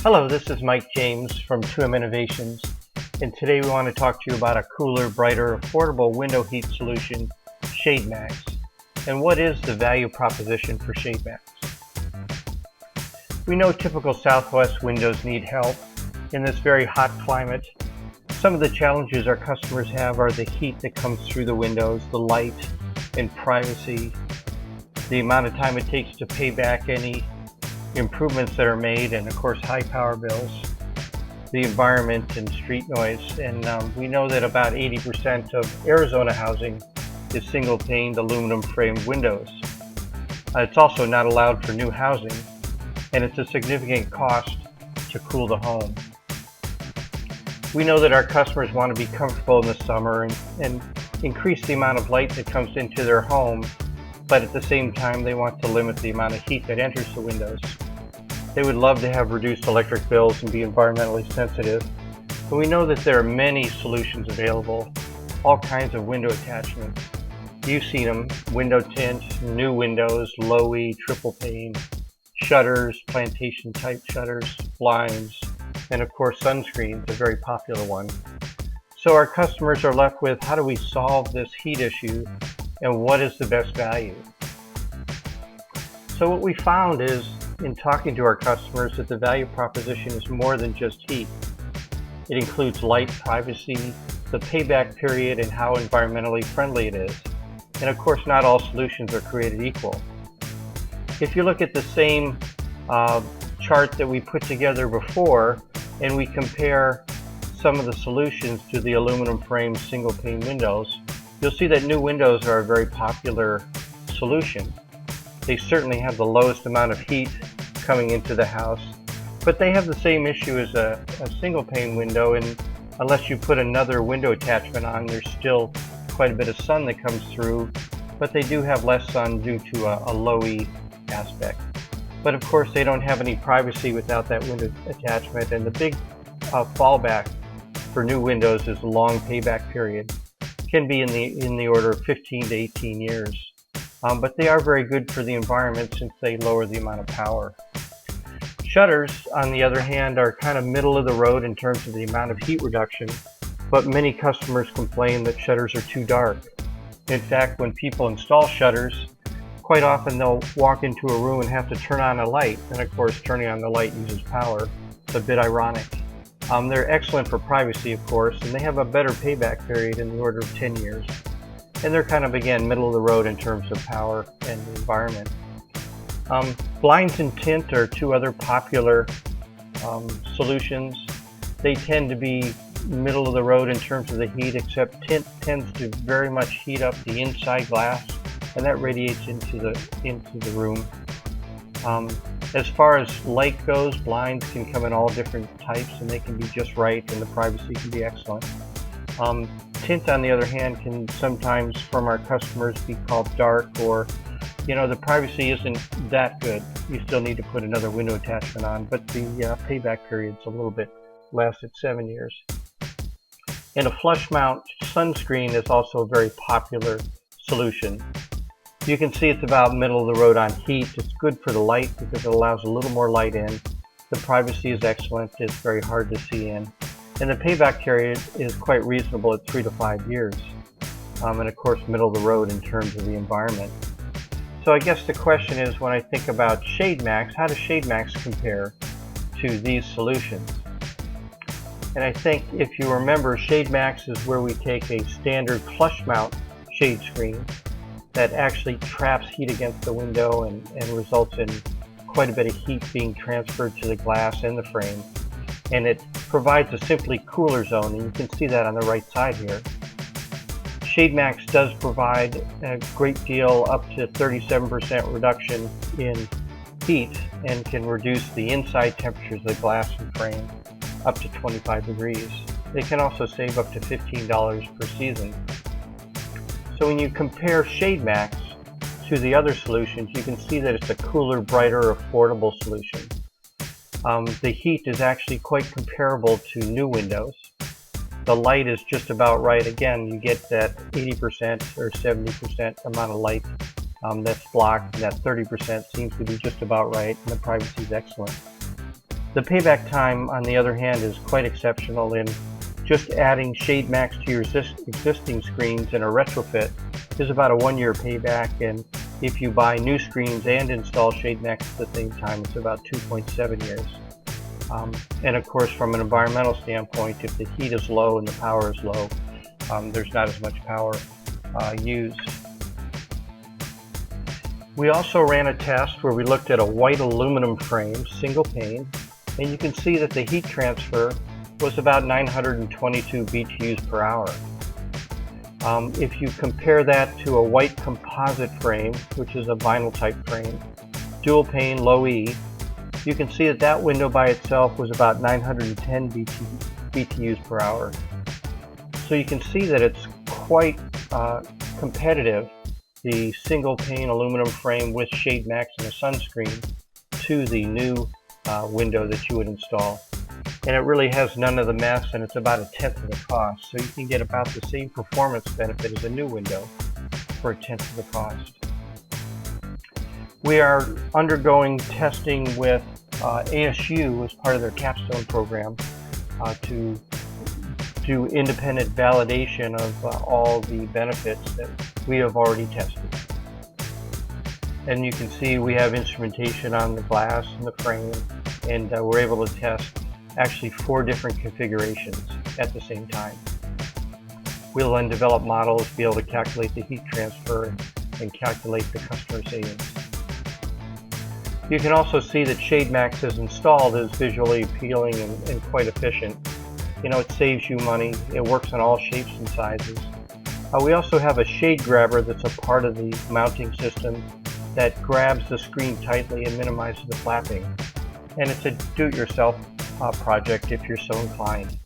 Hello, this is Mike James from 2M Innovations, and today we want to talk to you about a cooler, brighter, affordable window heat solution, ShadeMax. And what is the value proposition for ShadeMax? We know typical Southwest windows need help in this very hot climate. Some of the challenges our customers have are the heat that comes through the windows, the light and privacy, the amount of time it takes to pay back any improvements that are made, and of course high power bills, the environment and street noise. And we know that about 80% of Arizona housing is single paned aluminum framed windows. It's also not allowed for new housing, and it's a significant cost to cool the home. We know that our customers want to be comfortable in the summer and increase the amount of light that comes into their home, but at the same time they want to limit the amount of heat that enters the windows. They would love to have reduced electric bills and be environmentally sensitive. But we know that there are many solutions available, all kinds of window attachments. You've seen them: window tint, new windows, low-E, triple pane, shutters, plantation type shutters, blinds, and of course sunscreens, a very popular one. So our customers are left with, how do we solve this heat issue, and what is the best value? So what we found is, in talking to our customers, that the value proposition is more than just heat. It includes light, privacy, the payback period, and how environmentally friendly it is. And of course, not all solutions are created equal. If you look at the same chart that we put together before, and we compare some of the solutions to the aluminum frame single pane windows, you'll see that new windows are a very popular solution. They certainly have the lowest amount of heat coming into the house, but they have the same issue as a single pane window, and unless you put another window attachment on, there's still quite a bit of sun that comes through, but they do have less sun due to a low-E aspect. But of course they don't have any privacy without that window attachment, and the big fallback for new windows is a long payback period. It can be in the order of 15 to 18 years. But they are very good for the environment since they lower the amount of power. Shutters, on the other hand, are kind of middle of the road in terms of the amount of heat reduction, but many customers complain that shutters are too dark. In fact, when people install shutters, quite often they'll walk into a room and have to turn on a light, and of course turning on the light uses power. It's a bit ironic. They're excellent for privacy, of course, and they have a better payback period in the order of 10 years. And they're kind of, again, middle of the road in terms of power and the environment. Blinds and tint are two other popular solutions. They tend to be middle of the road in terms of the heat, except tint tends to very much heat up the inside glass, and that radiates into the room. As far as light goes, blinds can come in all different types, and they can be just right, and the privacy can be excellent. Tint, on the other hand, can sometimes, from our customers, be called dark, or the privacy isn't that good. You still need to put another window attachment on, but the payback period's a little bit less at 7 years. And a flush mount sunscreen is also a very popular solution. You can see it's about middle of the road on heat. It's good for the light because it allows a little more light in. The privacy is excellent. It's very hard to see in. And the payback period is quite reasonable at 3 to 5 years. And of course, middle of the road in terms of the environment. So I guess the question is, when I think about ShadeMax, how does ShadeMax compare to these solutions? And I think if you remember, ShadeMax is where we take a standard flush mount shade screen that actually traps heat against the window and results in quite a bit of heat being transferred to the glass and the frame. And it provides a simply cooler zone, and you can see that on the right side here. ShadeMax does provide a great deal, up to 37% reduction in heat, and can reduce the inside temperatures of the glass and frame up to 25 degrees. They can also save up to $15 per season. So when you compare ShadeMax to the other solutions, you can see that it's a cooler, brighter, affordable solution. The heat is actually quite comparable to new windows. The light is just about right. Again, you get that 80% or 70% amount of light that's blocked, and that 30% seems to be just about right, and the privacy is excellent. The payback time, on the other hand, is quite exceptional. In just adding Shade Max to your existing screens in a retrofit is about a 1-year payback, and if you buy new screens and install Shade Max at the same time, it's about 2.7 years. And of course, from an environmental standpoint, if the heat is low and the power is low, there's not as much power used. We also ran a test where we looked at a white aluminum frame, single pane, and you can see that the heat transfer was about 922 BTUs per hour. If you compare that to a white composite frame, which is a vinyl type frame, dual pane, low E, you can see that that window by itself was about 910 BTUs per hour. So you can see that it's quite competitive, the single pane aluminum frame with Shade Max and a sunscreen, to the new window that you would install. And it really has none of the mess, and it's about 1/10 of the cost. So you can get about the same performance benefit as a new window for 1/10 of the cost. We are undergoing testing with ASU as part of their capstone program to do independent validation of all the benefits that we have already tested. And you can see we have instrumentation on the glass and the frame, and we're able to test actually 4 different configurations at the same time. We'll then develop models, be able to calculate the heat transfer and calculate the customer savings. You can also see that Shade Max as installed is visually appealing and quite efficient. You know, it saves you money. It works on all shapes and sizes. We also have a shade grabber that's a part of the mounting system that grabs the screen tightly and minimizes the flapping. And it's a do-it-yourself project if you're so inclined.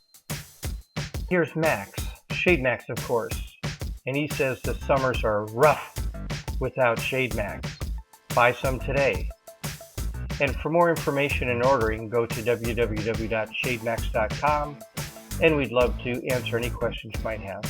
Here's Max, Shade Max of course, and he says the summers are rough without Shade Max. Buy some today. And for more information and ordering, go to www.shademax.com, and we'd love to answer any questions you might have.